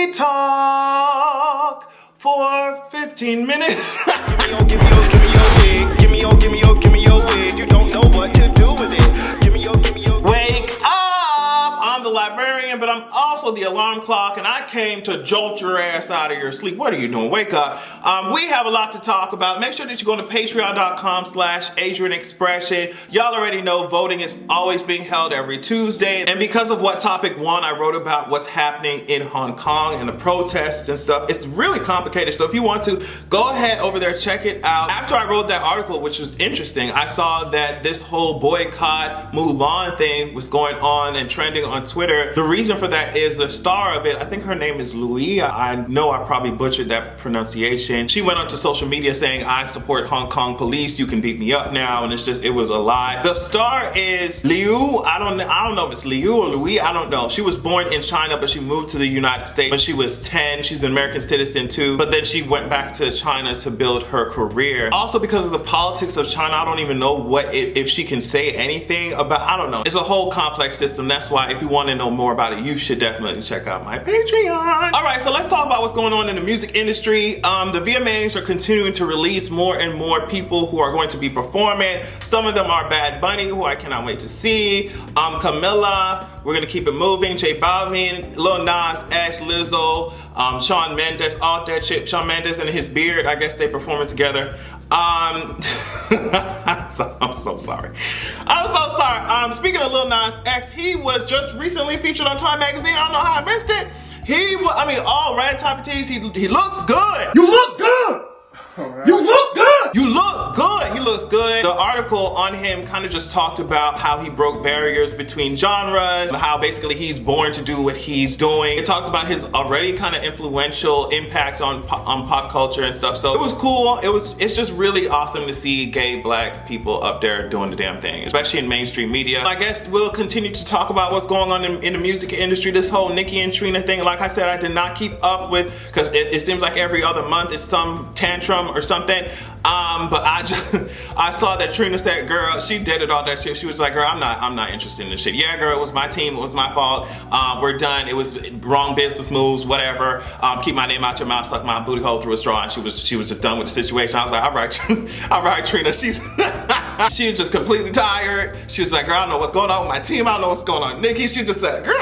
We talk for 15 minutes. Give me your wig. Give me your wigs. You don't know what to do with it. Give me your Wake up! I'm the librarian, but I'm also the alarm clock, and I came to jolt your ass out of your sleep. What are you doing? Wake up. We have a lot to talk about. Make sure that you go to patreon.com/AdrianExpression. Y'all already know voting is always being held every Tuesday. And because of what topic one, I wrote about what's happening in Hong Kong and the protests and stuff. It's really complicated. So if you want to, go ahead over there, check it out. After I wrote that article, which was interesting, I saw that this whole boycott Mulan thing was going on and trending on Twitter. The reason for that is the star of it, I think her name is Louis. I know I probably butchered that pronunciation. She went onto social media saying, I support Hong Kong police, you can beat me up now, and it was a lie. The star is Liu. I don't know if it's Liu or Louis, I don't know. She was born in China, but she moved to the United States when she was 10. She's an American citizen too, but then she went back to China to build her career. Also because of the politics of China, I don't even know if she can say anything about, I don't know. It's a whole complex system. That's why if you want to know more about it, you should definitely check out my Patreon. All right, so let's talk about what's going on in the music industry. The VMAs are continuing to release more and more people who are going to be performing. Some of them are Bad Bunny, who I cannot wait to see. Camilla, we're gonna keep it moving. J Balvin, Lil Nas X, Lizzo, Shawn Mendes, all that shit. Shawn Mendes and his beard, I guess they performing together. I'm so sorry. I'm so sorry. Speaking of Lil Nas X, he was just recently featured on Time Magazine. I don't know how I missed it. All red type of tees. He looks good. You look good. Right. You look good. You look good. He looks good. The article on him kind of just talked about how he broke barriers between genres, how basically he's born to do what he's doing. It talked about his already kind of influential impact on pop culture and stuff. So it was cool. It's just really awesome to see gay black people up there doing the damn thing, especially in mainstream media. I guess we'll continue to talk about what's going on in the music industry. This whole Nicki and Trina thing, like I said, I did not keep up with, because it seems like every other month it's some tantrum or something. But I saw that Trina said, girl, she did it, all that shit. She was like, girl, I'm not interested in this shit. Yeah, girl, it was my team, it was my fault. We're done. It was wrong business moves, whatever. Keep my name out your mouth, suck my booty hole through a straw. And she was just done with the situation. I was like, all right, all right, Trina. She was just completely tired. She was like, girl, I don't know what's going on with my team. I don't know what's going on with Nicki. She just said, girl,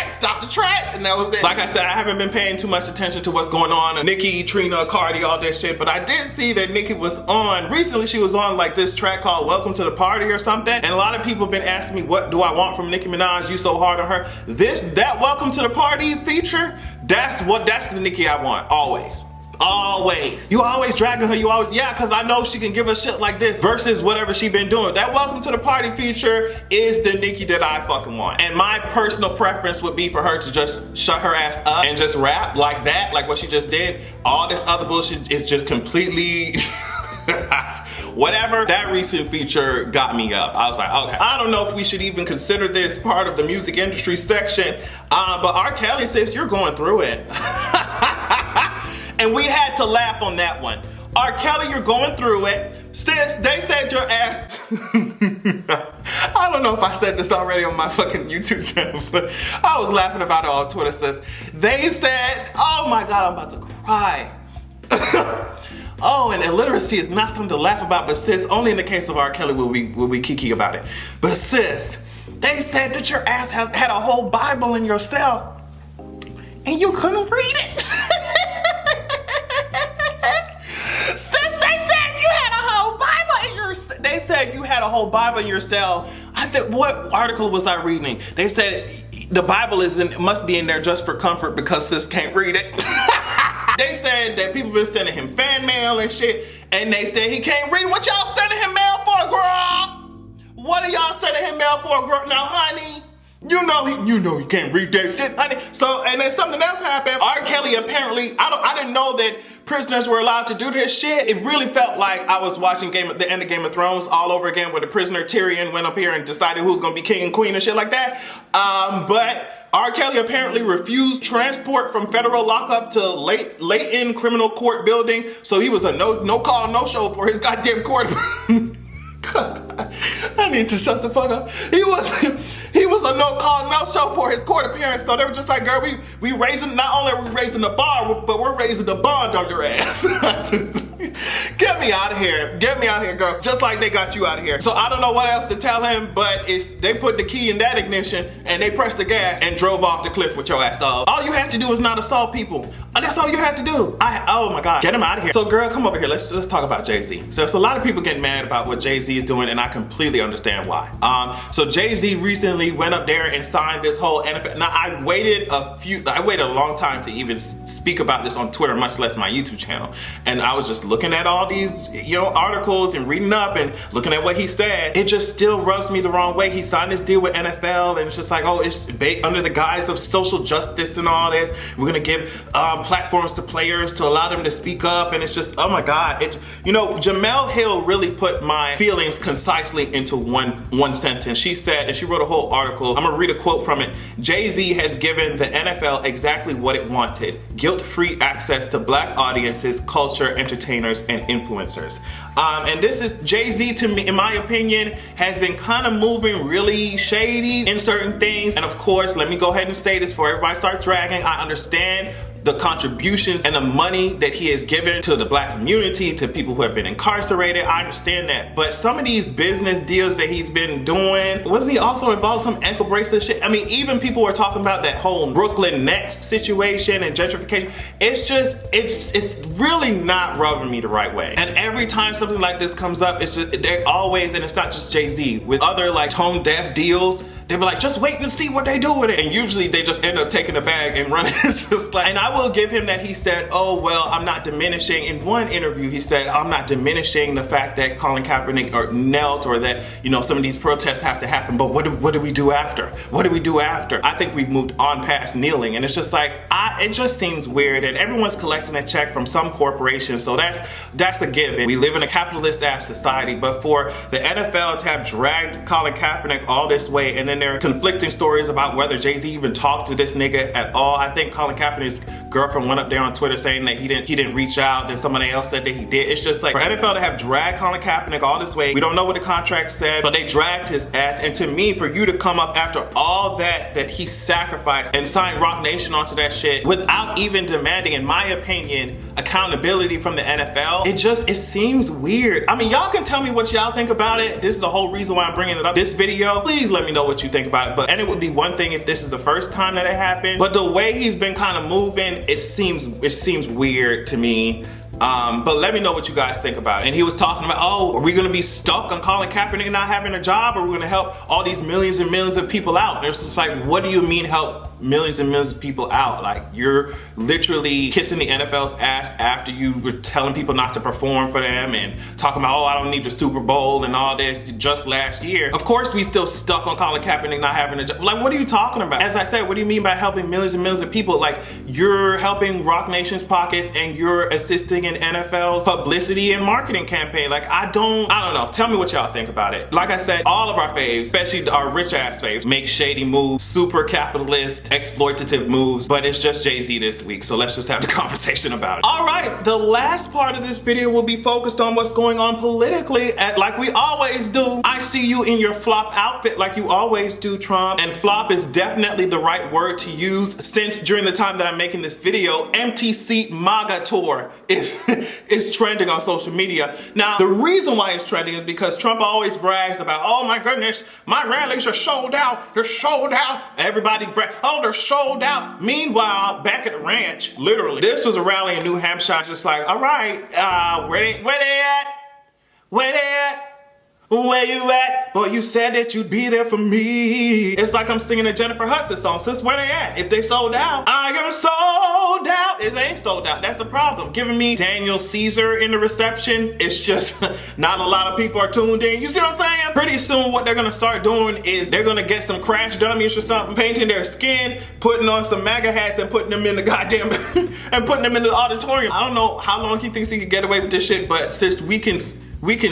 stop the track. And that was it. Like I said, I haven't been paying too much attention to what's going on. Nicki, Trina, Cardi, all that shit. But I did see that Nicki was on, recently she was on like this track called Welcome to the Party or something. And a lot of people have been asking me, what do I want from Nicki Minaj? You so hard on her. That Welcome to the Party feature, that's the Nicki I want, always. Always. You always dragging her, yeah, because I know she can give a shit like this versus whatever she been doing. That Welcome to the Party feature is the Nicki that I fucking want. And my personal preference would be for her to just shut her ass up and just rap like that, like what she just did. All this other bullshit is just completely whatever. That recent feature got me up. I was like, okay, I don't know if we should even consider this part of the music industry section, but R. Kelly says you're going through it. And we had to laugh on that one. R. Kelly, you're going through it. Sis, they said your ass. I don't know if I said this already on my fucking YouTube channel, but I was laughing about it on Twitter, sis. They said, oh my God, I'm about to cry. Oh, and illiteracy is not something to laugh about, but sis, only in the case of R. Kelly will we kiki about it. But sis, they said that your ass had a whole Bible in your cell and you couldn't read it. Sis, they said you had a whole Bible in your cell. They said you had a whole Bible in your cell. I think, what article was I reading? They said the Bible must be in there just for comfort because sis can't read it. They said that people been sending him fan mail and shit, and they said he can't read. What y'all sending him mail for, girl? What are y'all sending him mail for, girl? Now, honey, you know he can't read that shit, honey. So, and then something else happened. R. Kelly apparently, I didn't know that prisoners were allowed to do this shit. It really felt like I was watching the end of Game of Thrones all over again, where the prisoner Tyrion went up here and decided who's gonna be king and queen and shit like that. But R. Kelly apparently refused transport from federal lockup to Layton Criminal Court building, so he was a no call, no show for his goddamn court. I need to shut the fuck up. He was a no call, no show for his court appearance. So they were just like, girl, we raising, not only are we raising the bar, but we're raising the bond on your ass. Get me out of here. Get me out of here, girl. Just like they got you out of here. So I don't know what else to tell him, but they put the key in that ignition and they pressed the gas and drove off the cliff with your ass. All you had to do was not assault people. That's all you had to do. Oh my God, get him out of here. So girl, come over here. Let's talk about Jay-Z. So there's a lot of people getting mad about what Jay-Z is doing, and I completely understand why. So Jay-Z recently went up there and signed this whole NFL. Now I waited a long time to even speak about this on Twitter, much less my YouTube channel. And I was just looking at all these, articles and reading up and looking at what he said. It just still rubs me the wrong way. He signed this deal with NFL, and it's just like, oh, it's under the guise of social justice and all this. We're gonna give platforms to players to allow them to speak up, and it's just, oh my God. Jemele Hill really put my feelings concisely into one sentence. She said, and she wrote a whole article, I'm gonna read a quote from it. Jay-Z has given the NFL exactly what it wanted: guilt-free access to black audiences, culture, entertainers, and influencers. And this is Jay-Z, to me, in my opinion, has been kind of moving really shady in certain things. And of course, let me go ahead and say this before everybody starts dragging. I understand the contributions and the money that he has given to the black community, to people who have been incarcerated. I understand that. But some of these business deals that he's been doing, wasn't he also involved in some ankle bracelet shit? I mean, even people were talking about that whole Brooklyn Nets situation and gentrification. It's really not rubbing me the right way. And every time something like this comes up, they're always, and it's not just Jay-Z, with other like tone deaf deals, they be like, just wait and see what they do with it. And usually they just end up taking the bag and running. It's just like, and I will give him that he said, oh, well, I'm not diminishing. In one interview, he said, I'm not diminishing the fact that Colin Kaepernick knelt, or that, some of these protests have to happen. But what do we do after? What do we do after? I think we've moved on past kneeling. And it's just like, it just seems weird. And everyone's collecting a check from some corporation. So that's a given. We live in a capitalist ass society. But for the NFL to have dragged Colin Kaepernick all this way, and then there are conflicting stories about whether Jay-Z even talked to this nigga at all. I think Colin Kaepernick's girlfriend went up there on Twitter saying that he didn't reach out, then somebody else said that he did. It's just like, for NFL to have dragged Colin Kaepernick all this way, we don't know what the contract said, but they dragged his ass. And to me, for you to come up after all that he sacrificed and sign Roc Nation onto that shit without even demanding, in my opinion, accountability from the NFL, it seems weird. I mean, y'all can tell me what y'all think about it. This is the whole reason why I'm bringing it up. This video, please let me know what you think about it. And it would be one thing if this is the first time that it happened, but the way he's been kind of moving, it seems weird to me. But let me know what you guys think about it. And he was talking about, oh, are we gonna be stuck on Colin Kaepernick not having a job, or are we gonna help all these millions and millions of people out? And it's just like, what do you mean help millions and millions of people out? Like, you're literally kissing the NFL's ass after you were telling people not to perform for them and talking about, oh, I don't need the Super Bowl and all this just last year. Of course, we still stuck on Colin Kaepernick not having a job. Like, what are you talking about? As I said, what do you mean by helping millions and millions of people? Like, you're helping Roc Nation's pockets and you're assisting in NFL's publicity and marketing campaign. Like, I don't know. Tell me what y'all think about it. Like I said, all of our faves, especially our rich ass faves, make shady moves, super capitalist, exploitative moves, but it's just Jay-Z this week, so let's just have the conversation about it. All right, the last part of this video will be focused on what's going on politically, like we always do. I see you in your flop outfit like you always do, Trump, and flop is definitely the right word to use, since during the time that I'm making this video, Empty Seat MAGA Tour is trending on social media. Now, the reason why it's trending is because Trump always brags about, oh my goodness, my rallies are sold out, they're sold out. Everybody brags, oh, they're sold out. Meanwhile, back at the ranch, literally, this was a rally in New Hampshire, just like, all right, where they at? Where they at? Where you at? Boy, you said that you'd be there for me. It's like I'm singing a Jennifer Hudson song. Sis, where they at? If they sold out, I am sold out. It ain't sold out. That's the problem. Giving me Daniel Caesar in the reception, it's just not a lot of people are tuned in. You see what I'm saying? Pretty soon what they're gonna start doing is they're gonna get some crash dummies or something, painting their skin, putting on some MAGA hats and putting them in the goddamn and putting them in the auditorium. I don't know how long he thinks he could get away with this shit, but since we can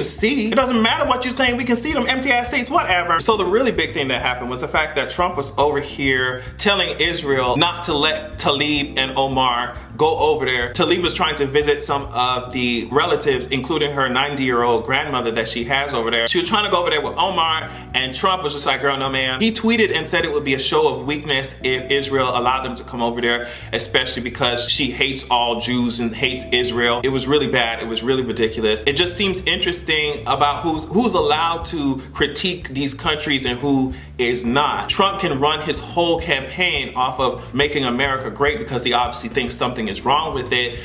see. It doesn't matter what you're saying, we can see them empty ass seats, whatever. So the really big thing that happened was the fact that Trump was over here telling Israel not to let Tlaib and Omar go over there. Tlaib was trying to visit some of the relatives, including her 90-year-old grandmother that she has over there. She was trying to go over there with Omar, and Trump was just like, girl, no ma'am. He tweeted and said it would be a show of weakness if Israel allowed them to come over there, especially because she hates all Jews and hates Israel. It was really bad. It was really ridiculous. It just seems interesting about who's allowed to critique these countries and who is not. Trump can run his whole campaign off of making America great because he obviously thinks something is wrong with it.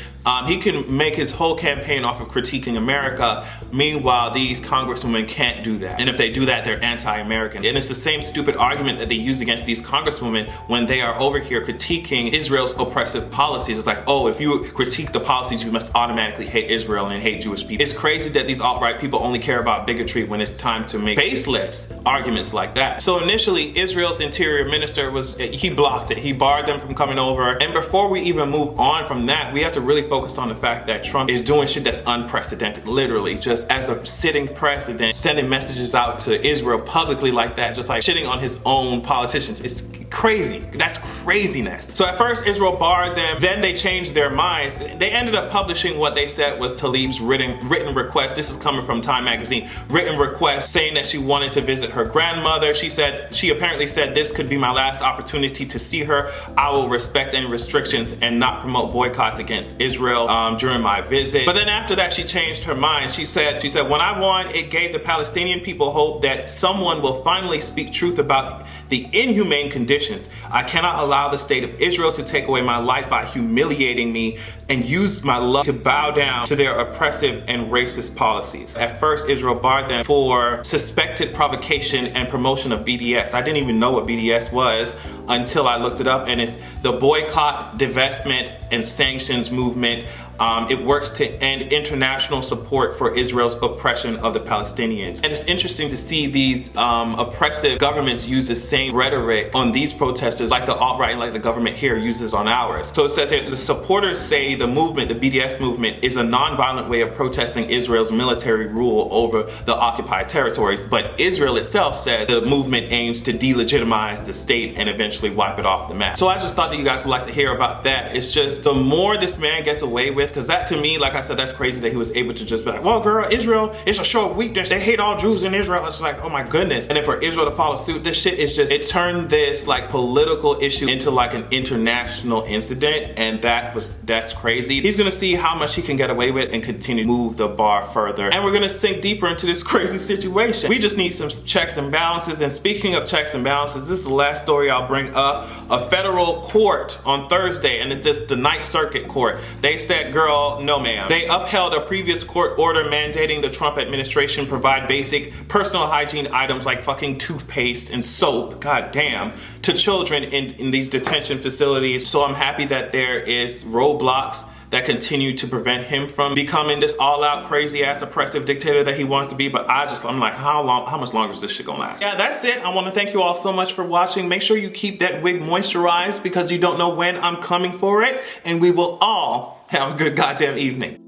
He can make his whole campaign off of critiquing America. Meanwhile, these congresswomen can't do that. And if they do that, they're anti-American. And it's the same stupid argument that they use against these congresswomen when they are over here critiquing Israel's oppressive policies. It's like, oh, if you critique the policies, you must automatically hate Israel and hate Jewish people. It's crazy that these alt-right people only care about bigotry when it's time to make baseless arguments like that. So initially, Israel's interior minister he blocked it. He barred them from coming over. And before we even move on from that, we have to really focus on the fact that Trump is doing shit that's unprecedented, literally, just as a sitting president, sending messages out to Israel publicly like that, just like shitting on his own politicians. It's crazy. That's craziness. So at first Israel barred them, then they changed their minds. They ended up publishing what they said was Tlaib's written request. This is coming from Time magazine. Written request saying that she wanted to visit her grandmother. She apparently said, this could be my last opportunity to see her. I will respect any restrictions and not promote boycotts against Israel during my visit. But then after that, she changed her mind. She said, when I won, it gave the Palestinian people hope that someone will finally speak truth about the inhumane conditions. I cannot allow the state of Israel to take away my light by humiliating me and use my love to bow down to their oppressive and racist policies. At first, Israel barred them for suspected provocation and promotion of BDS. I didn't even know what BDS was until I looked it up, and it's the Boycott, Divestment, and Sanctions Movement. It works to end international support for Israel's oppression of the Palestinians. And it's interesting to see these oppressive governments use the same rhetoric on these protesters like the alt-right and like the government here uses on ours. So it says here, the supporters say the movement, the BDS movement, is a non-violent way of protesting Israel's military rule over the occupied territories. But Israel itself says the movement aims to delegitimize the state and eventually wipe it off the map. So I just thought that you guys would like to hear about that. It's just the more this man gets away with, because that to me, like I said, that's crazy that he was able to just be like, well, girl, Israel, it's a show of weakness. They hate all Jews in Israel. It's like, oh my goodness. And then for Israel to follow suit, this shit is just, it turned this like political issue into like an international incident. And that's crazy. He's gonna see how much he can get away with and continue to move the bar further. And we're gonna sink deeper into this crazy situation. We just need some checks and balances. And speaking of checks and balances, this is the last story I'll bring up. A federal court on Thursday, and it's the Ninth Circuit Court, they said, girl, no ma'am. They upheld a previous court order mandating the Trump administration provide basic personal hygiene items like fucking toothpaste and soap, goddamn, to children in these detention facilities. So I'm happy that there is roadblocks that continue to prevent him from becoming this all-out crazy-ass oppressive dictator that he wants to be. But I'm like, how much longer is this shit gonna last? Yeah, that's it. I want to thank you all so much for watching. Make sure you keep that wig moisturized because you don't know when I'm coming for it. And we will all have a good goddamn evening.